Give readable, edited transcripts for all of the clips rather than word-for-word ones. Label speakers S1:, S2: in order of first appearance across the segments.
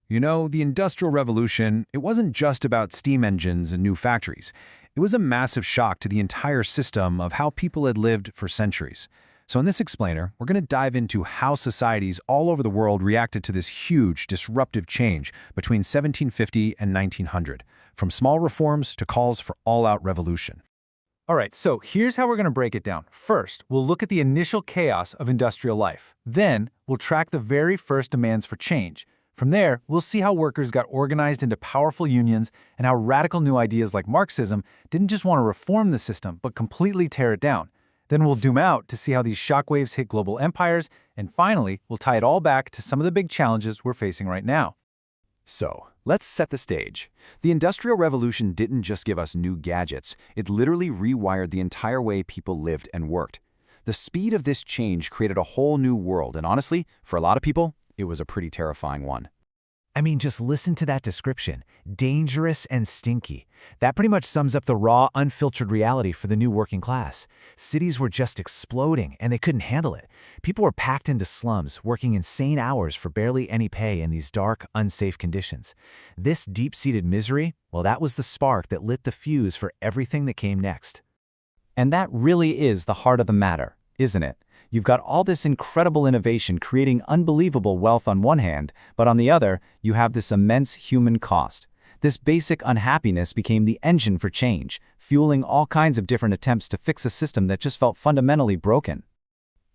S1: The Industrial Revolution, it wasn't just about steam engines and new factories. It was a massive shock to the entire system of how people had lived for centuries. So in this explainer, we're going to dive into how societies all over the world reacted to this huge, disruptive change between 1750 and 1900, from small reforms to calls for all-out revolution.
S2: All right, so here's how we're going to break it down. First, we'll look at the initial chaos of industrial life. Then, we'll track the very first demands for change. From there, we'll see how workers got organized into powerful unions and how radical new ideas like Marxism didn't just want to reform the system, but completely tear it down. Then we'll zoom out to see how these shockwaves hit global empires, and finally, we'll tie it all back to some of the big challenges we're facing right now.
S3: So, let's set the stage. The Industrial Revolution didn't just give us new gadgets, it literally rewired the entire way people lived and worked. The speed of this change created a whole new world, and honestly, for a lot of people, it was a pretty terrifying one.
S4: I mean, just listen to that description. Dangerous and stinky. That pretty much sums up the raw, unfiltered reality for the new working class. Cities were just exploding, and they couldn't handle it. People were packed into slums, working insane hours for barely any pay in these dark, unsafe conditions. This deep-seated misery, well, that was the spark that lit the fuse for everything that came next.
S3: And that really is the heart of the matter, isn't it? You've got all this incredible innovation creating unbelievable wealth on one hand, but on the other, you have this immense human cost. This basic unhappiness became the engine for change, fueling all kinds of different attempts to fix a system that just felt fundamentally broken.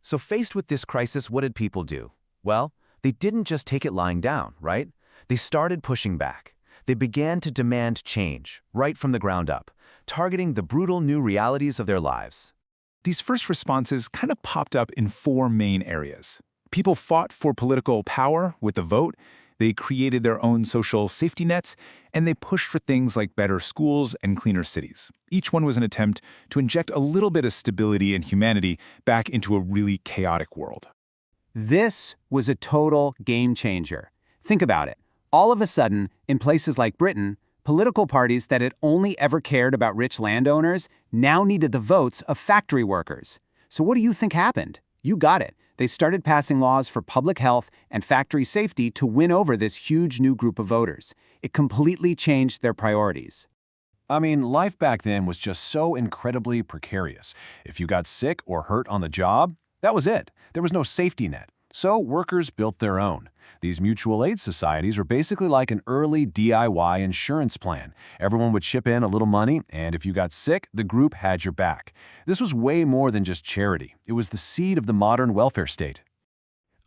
S5: So faced with this crisis, what did people do? Well, they didn't just take it lying down, right? They started pushing back. They began to demand change, right from the ground up, targeting the brutal new realities of their lives.
S6: These first responses kind of popped up in four main areas. People fought for political power with the vote, they created their own social safety nets, and they pushed for things like better schools and cleaner cities. Each one was an attempt to inject a little bit of stability and humanity back into a really chaotic world.
S7: This was a total game changer. Think about it. All of a sudden, in places like Britain, political parties that had only ever cared about rich landowners now needed the votes of factory workers. So what do you think happened? You got it. They started passing laws for public health and factory safety to win over this huge new group of voters. It completely changed their priorities.
S8: I mean, life back then was just so incredibly precarious. If you got sick or hurt on the job, that was it. There was no safety net. So workers built their own. These mutual aid societies were basically like an early DIY insurance plan. Everyone would chip in a little money, and if you got sick, the group had your back. This was way more than just charity. It was the seed of the modern welfare state.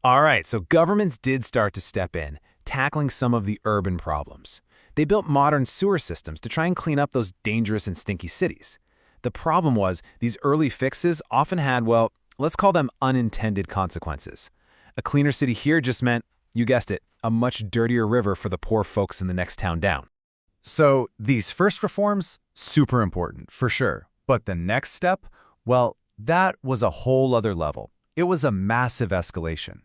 S1: All right, so governments did start to step in, tackling some of the urban problems. They built modern sewer systems to try and clean up those dangerous and stinky cities. The problem was these early fixes often had, well, let's call them unintended consequences. A cleaner city here just meant, you guessed it, a much dirtier river for the poor folks in the next town down.
S2: So these first reforms, super important, for sure. But the next step, well, that was a whole other level. It was a massive escalation.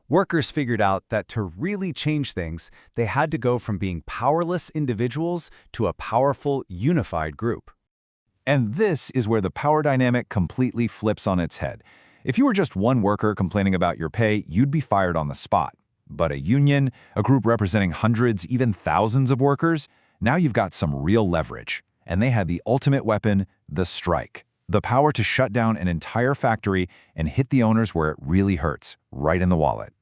S2: Workers figured out that to really change things, they had to go from being powerless individuals to a powerful, unified group.
S6: And this is where the power dynamic completely flips on its head. If you were just one worker complaining about your pay, you'd be fired on the spot. But a union, a group representing hundreds, even thousands of workers, now you've got some real leverage. And they had the ultimate weapon, the strike. The power to shut down an entire factory and hit the owners where it really hurts, right in the wallet.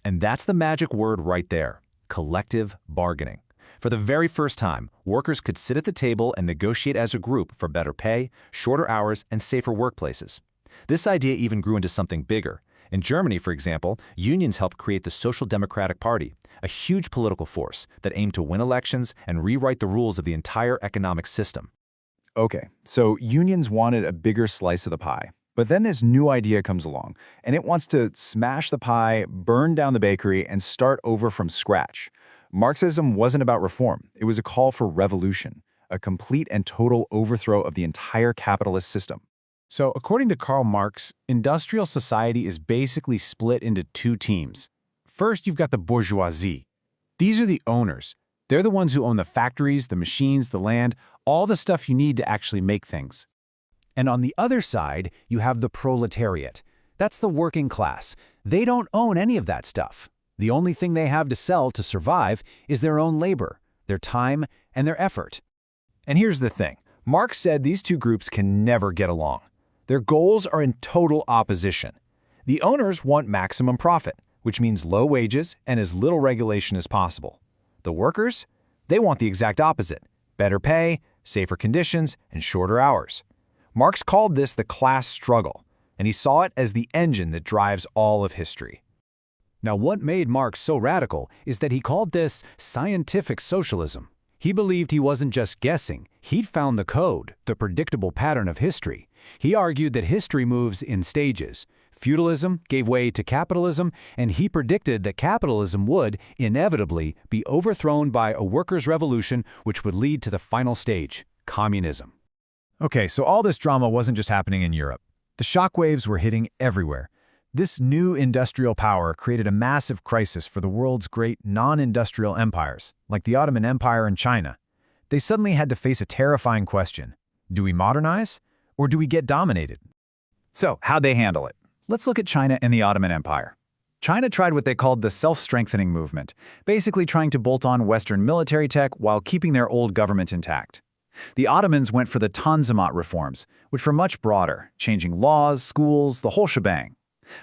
S3: And that's the magic word right there, collective bargaining. For the very first time, workers could sit at the table and negotiate as a group for better pay, shorter hours, and safer workplaces. This idea even grew into something bigger. In Germany, for example, unions helped create the Social Democratic Party, a huge political force that aimed to win elections and rewrite the rules of the entire economic system.
S6: Okay, so unions wanted a bigger slice of the pie. But then this new idea comes along, and it wants to smash the pie, burn down the bakery, and start over from scratch. Marxism wasn't about reform. It was a call for revolution, a complete and total overthrow of the entire capitalist system.
S2: So, according to Karl Marx, industrial society is basically split into two teams. First, you've got the bourgeoisie. These are the owners. They're the ones who own the factories, the machines, the land, all the stuff you need to actually make things.
S4: And on the other side, you have the proletariat. That's the working class. They don't own any of that stuff.
S3: The only thing they have to sell to survive is their own labor, their time, and their effort.
S2: And here's the thing. Marx said these two groups can never get along. Their goals are in total opposition. The owners want maximum profit, which means low wages and as little regulation as possible. The workers? They want the exact opposite: better pay, safer conditions, and shorter hours. Marx called this the class struggle, and he saw it as the engine that drives all of history.
S3: Now, what made Marx so radical is that he called this scientific socialism. He believed he wasn't just guessing, he'd found the code, the predictable pattern of history. He argued that history moves in stages. Feudalism gave way to capitalism, and he predicted that capitalism would, inevitably, be overthrown by a workers' revolution which would lead to the final stage, communism.
S2: Okay, so all this drama wasn't just happening in Europe. The shockwaves were hitting everywhere. This new industrial power created a massive crisis for the world's great non-industrial empires, like the Ottoman Empire and China. They suddenly had to face a terrifying question. Do we modernize, or do we get dominated?
S6: So, how'd they handle it? Let's look at China and the Ottoman Empire. China tried what they called the self-strengthening movement, basically trying to bolt on Western military tech while keeping their old government intact. The Ottomans went for the Tanzimat reforms, which were much broader, changing laws, schools, the whole shebang.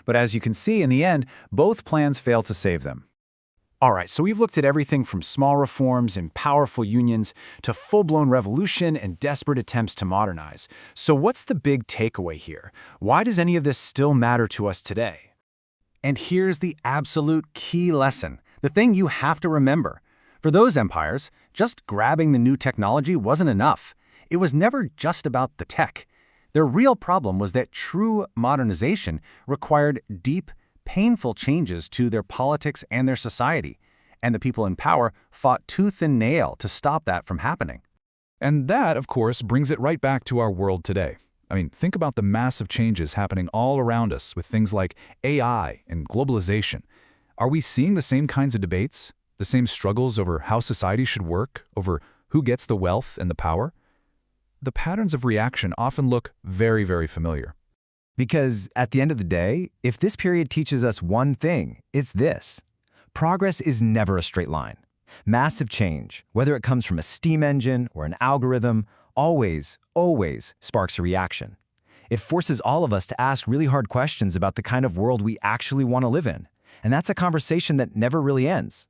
S6: But as you can see, in the end, both plans failed to save them.
S2: All right, so we've looked at everything from small reforms and powerful unions to full-blown revolution and desperate attempts to modernize. So what's the big takeaway here? Why does any of this still matter to us today?
S5: And here's the absolute key lesson, the thing you have to remember. For those empires, just grabbing the new technology wasn't enough. It was never just about the tech. Their real problem was that true modernization required deep, painful changes to their politics and their society, and the people in power fought tooth and nail to stop that from happening.
S6: And that, of course, brings it right back to our world today. I mean, think about the massive changes happening all around us with things like AI and globalization. Are we seeing the same kinds of debates? The same struggles over how society should work, over who gets the wealth and the power? The patterns of reaction often look very, very familiar.
S4: Because at the end of the day, if this period teaches us one thing, it's this. Progress is never a straight line. Massive change, whether it comes from a steam engine or an algorithm, always sparks a reaction. It forces all of us to ask really hard questions about the kind of world we actually want to live in. And that's a conversation that never really ends.